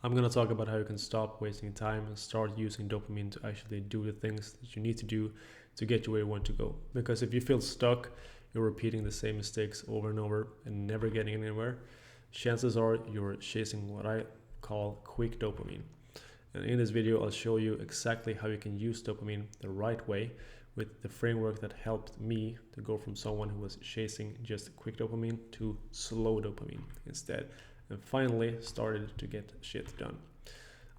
I'm going to talk about how you can stop wasting time and start using dopamine to actually do the things that you need to do to get you where you want to go. Because if you feel stuck, you're repeating the same mistakes over and over and never getting anywhere, chances are you're chasing what I call quick dopamine. And in this video, I'll show you exactly how you can use dopamine the right way with the framework that helped me to go from someone who was chasing just quick dopamine to slow dopamine instead, and finally started to get shit done.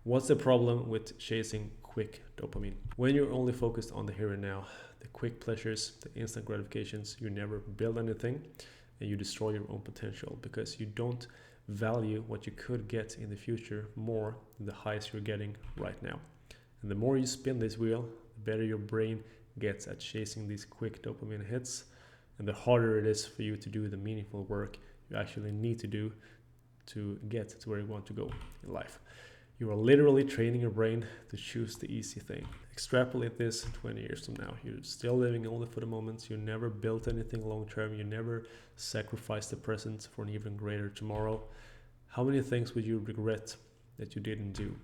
What's the problem with chasing quick dopamine? When you're only focused on the here and now, the quick pleasures, the instant gratifications, you never build anything and you destroy your own potential because you don't value what you could get in the future more than the highs you're getting right now. And the more you spin this wheel, the better your brain gets at chasing these quick dopamine hits, and the harder it is for you to do the meaningful work you actually need to do to get to where you want to go in life. You are literally training your brain to choose the easy thing. Extrapolate this 20 years from now. You're still living only for the moment. You never built anything long term. You never sacrificed the present for an even greater tomorrow. How many things would you regret that you didn't do?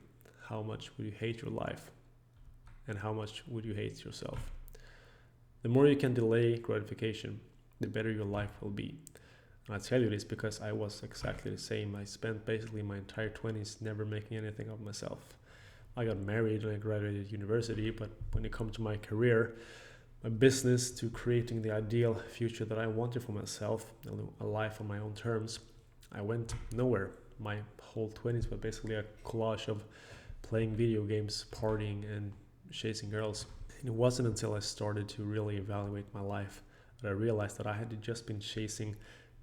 How much would you hate your life? And how much would you hate yourself? The more you can delay gratification, the better your life will be. And I tell you this because I was exactly the same. I spent basically my entire 20s never making anything of myself. I got married when I graduated university, but when it comes to my career, my business, to creating the ideal future that I wanted for myself, a life on my own terms, I went nowhere. My whole 20s were basically a collage of playing video games, partying, and chasing girls. And it wasn't until I started to really evaluate my life that I realized that I had just been chasing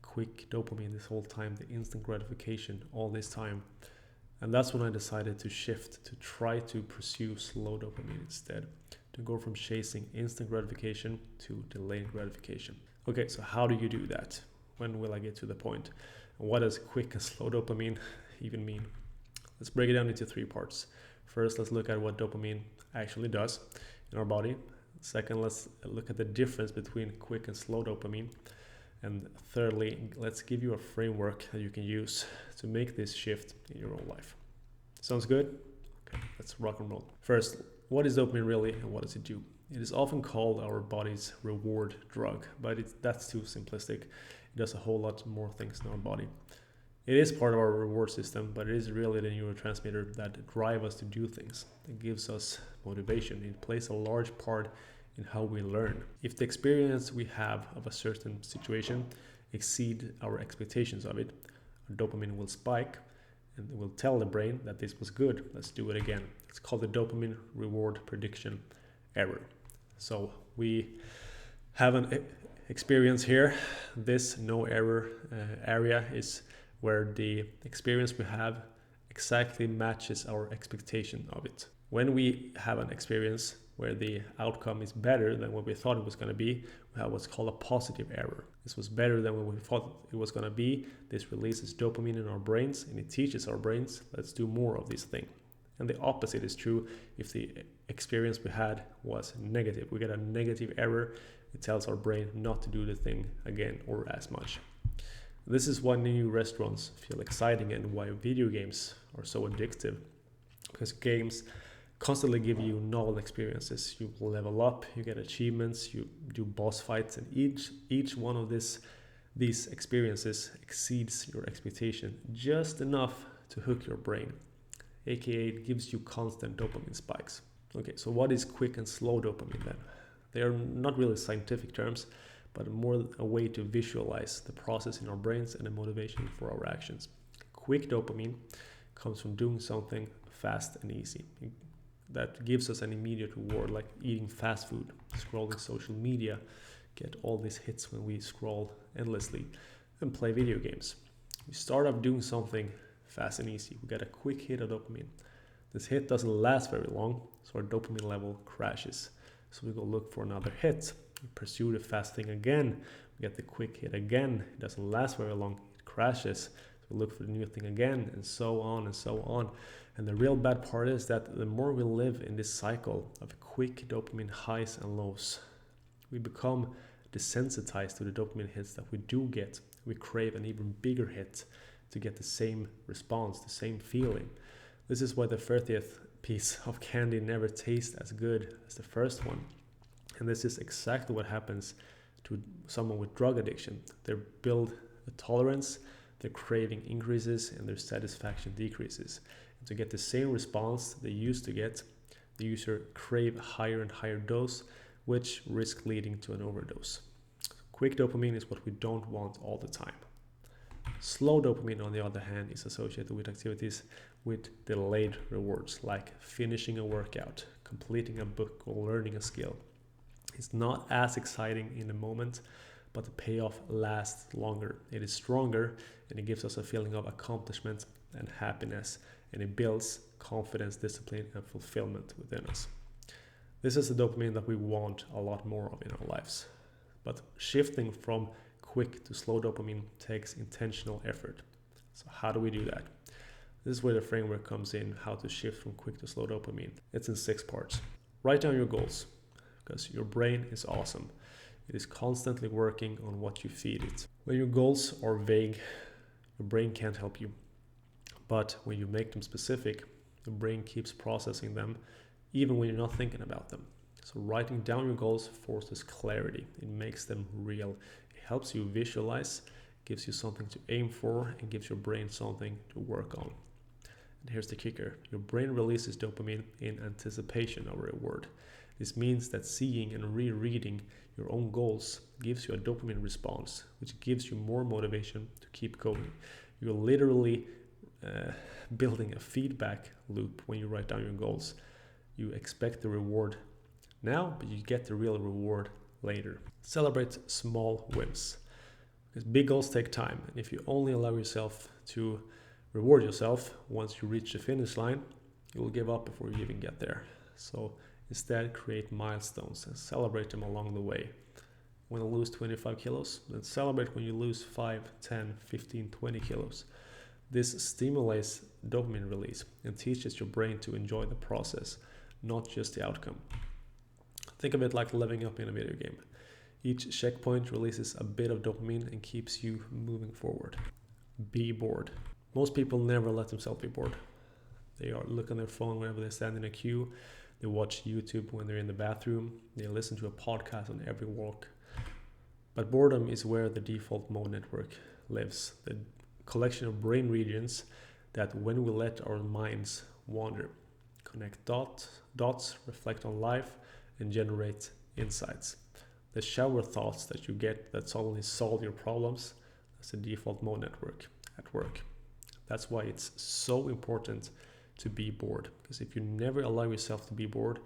quick dopamine this whole time, the instant gratification all this time. And that's when I decided to shift to try to pursue slow dopamine instead, to go from chasing instant gratification to delayed gratification. Okay, so how do you do that? When will I get to the point? And what does quick and slow dopamine even mean? Let's break it down into three parts. First, let's look at what dopamine actually does in our body. Second, let's look at the difference between quick and slow dopamine. And thirdly, let's give you a framework that you can use to make this shift in your own life. Sounds good? Okay, let's rock and roll. First, what is dopamine really and what does it do? It is often called our body's reward drug, but that's too simplistic. It does a whole lot more things in our body. It is part of our reward system, but it is really the neurotransmitter that drives us to do things. It gives us motivation. It plays a large part in how we learn. If the experience we have of a certain situation exceed our expectations of it, our dopamine will spike and it will tell the brain that this was good. Let's do it again. It's called the dopamine reward prediction error. So we have an experience here. This no error area is where the experience we have exactly matches our expectation of it. When we have an experience where the outcome is better than what we thought it was going to be, we have what's called a positive error. This was better than what we thought it was going to be. This releases dopamine in our brains and it teaches our brains, let's do more of this thing. And the opposite is true if the experience we had was negative. We get a negative error. It tells our brain not to do the thing again or as much. This is why new restaurants feel exciting and why video games are so addictive, because games constantly give you novel experiences. You level up, you get achievements, you do boss fights, and each one of these experiences exceeds your expectation just enough to hook your brain, aka it gives you constant dopamine spikes. Okay, so what is quick and slow dopamine then? They are not really scientific terms, but more a way to visualize the process in our brains and the motivation for our actions. Quick dopamine comes from doing something fast and easy. That gives us an immediate reward, like eating fast food, scrolling social media, get all these hits when we scroll endlessly, and play video games. We start off doing something fast and easy. We get a quick hit of dopamine. This hit doesn't last very long, so our dopamine level crashes. So we go look for another hit. We pursue the fast thing again. We get the quick hit again. It doesn't last very long. It crashes. So we look for the new thing again, and so on and so on. And the real bad part is that the more we live in this cycle of quick dopamine highs and lows, we become desensitized to the dopamine hits that we do get. We crave an even bigger hit to get the same response, the same feeling. This is why the 30th piece of candy never tastes as good as the first one. And this is exactly what happens to someone with drug addiction. They build a tolerance, their craving increases, and their satisfaction decreases. And to get the same response they used to get, the user crave higher and higher dose, which risk leading to an overdose. Quick dopamine is what we don't want all the time. Slow dopamine, on the other hand, is associated with activities with delayed rewards, like finishing a workout, completing a book, or learning a skill. It's not as exciting in the moment, but the payoff lasts longer. It is stronger, and it gives us a feeling of accomplishment and happiness, and it builds confidence, discipline, and fulfillment within us. This is the dopamine that we want a lot more of in our lives. But shifting from quick to slow dopamine takes intentional effort. So how do we do that? This is where the framework comes in, how to shift from quick to slow dopamine. It's in 6 parts. Write down your goals, because your brain is awesome. It is constantly working on what you feed it. When your goals are vague, your brain can't help you. But when you make them specific, the brain keeps processing them even when you're not thinking about them. So writing down your goals forces clarity. It makes them real. It helps you visualize, gives you something to aim for, and gives your brain something to work on. And here's the kicker. Your brain releases dopamine in anticipation of a reward. This means that seeing and rereading your own goals gives you a dopamine response, which gives you more motivation to keep going. You're literally building a feedback loop when you write down your goals. You expect the reward now, but you get the real reward later. Celebrate small wins, because big goals take time, and if you only allow yourself to reward yourself once you reach the finish line, you will give up before you even get there. So instead, create milestones and celebrate them along the way. Want to lose 25 kilos? Then celebrate when you lose 5, 10, 15, 20 kilos. This stimulates dopamine release and teaches your brain to enjoy the process, not just the outcome. Think of it like leveling up in a video game. Each checkpoint releases a bit of dopamine and keeps you moving forward. Be bored. Most people never let themselves be bored. They are look on their phone whenever they stand in a queue. They watch YouTube when they're in the bathroom. They listen to a podcast on every walk. But boredom is where the default mode network lives. The collection of brain regions that, when we let our minds wander, connect dots, reflect on life, and generate insights. The shower thoughts that you get that suddenly solve your problems, that's the default mode network at work. That's why it's so important to be bored, because if you never allow yourself to be bored,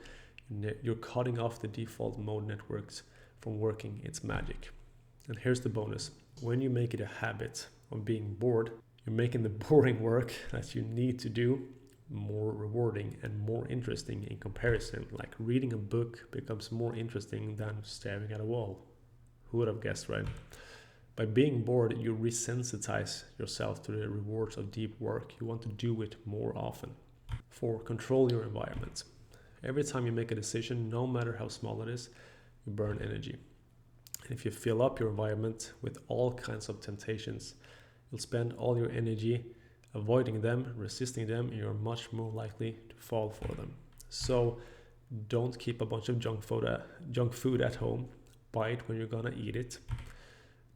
you're cutting off the default mode networks from working its magic. And here's the bonus. When you make it a habit of being bored, you're making the boring work that you need to do more rewarding and more interesting in comparison. Like reading a book becomes more interesting than staring at a wall. Who would have guessed, right? By being bored, you resensitize yourself to the rewards of deep work. You want to do it more often. 4, control your environment. Every time you make a decision, no matter how small it is, you burn energy. And if you fill up your environment with all kinds of temptations, you'll spend all your energy avoiding them, resisting them, and you're much more likely to fall for them. So don't keep a bunch of junk food at home. Buy it when you're gonna eat it.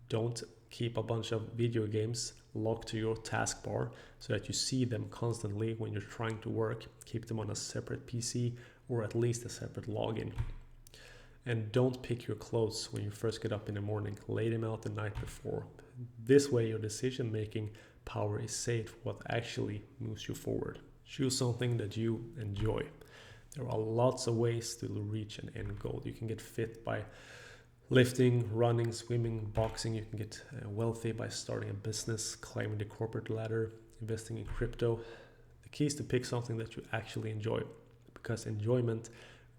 Don't keep a bunch of video games locked to your taskbar so that you see them constantly when you're trying to work. Keep them on a separate PC or at least a separate login. And don't pick your clothes when you first get up in the morning. Lay them out the night before. This way your decision-making power is saved for what actually moves you forward. Choose something that you enjoy. There are lots of ways to reach an end goal. You can get fit by lifting, running, swimming, boxing. You can get wealthy by starting a business, climbing the corporate ladder, investing in crypto. The key is to pick something that you actually enjoy, because enjoyment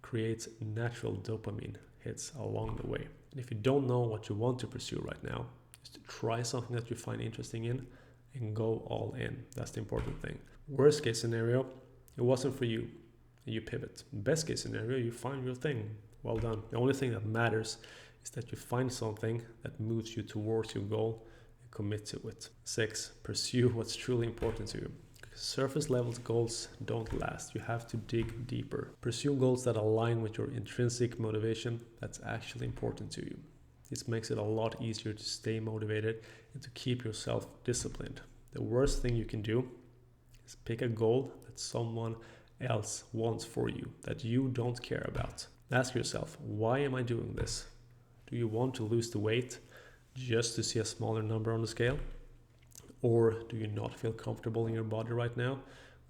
creates natural dopamine hits along the way. And if you don't know what you want to pursue right now, just try something that you find interesting in and go all in. That's the important thing. Worst case scenario, it wasn't for you, and you pivot. Best case scenario, you find your thing. Well done. The only thing that matters is that you find something that moves you towards your goal and commit to it. 6, pursue what's truly important to you. Surface level goals don't last. You have to dig deeper. Pursue goals that align with your intrinsic motivation that's actually important to you. This makes it a lot easier to stay motivated and to keep yourself disciplined. The worst thing you can do is pick a goal that someone else wants for you that you don't care about. Ask yourself, why am I doing this? Do you want to lose the weight just to see a smaller number on the scale? Or do you not feel comfortable in your body right now,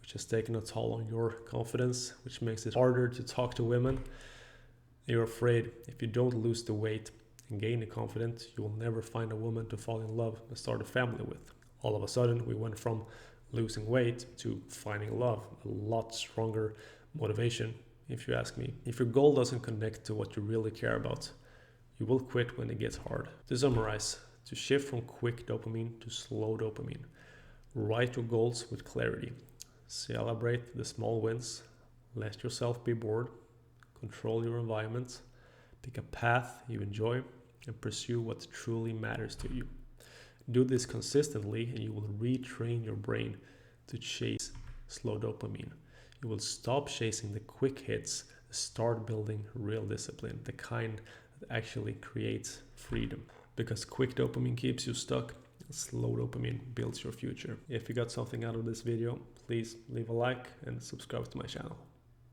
which has taken a toll on your confidence, which makes it harder to talk to women? You're afraid if you don't lose the weight and gain the confidence, you will never find a woman to fall in love and start a family with. All of a sudden, we went from losing weight to finding love, a lot stronger motivation, if you ask me. If your goal doesn't connect to what you really care about, you will quit when it gets hard. To summarize, to shift from quick dopamine to slow dopamine, write your goals with clarity. Celebrate the small wins. Let yourself be bored. Control your environment. Pick a path you enjoy and pursue what truly matters to you. Do this consistently and you will retrain your brain to chase slow dopamine. You will stop chasing the quick hits and start building real discipline, the kind that actually creates freedom. Because quick dopamine keeps you stuck, slow dopamine builds your future. If you got something out of this video, please leave a like and subscribe to my channel.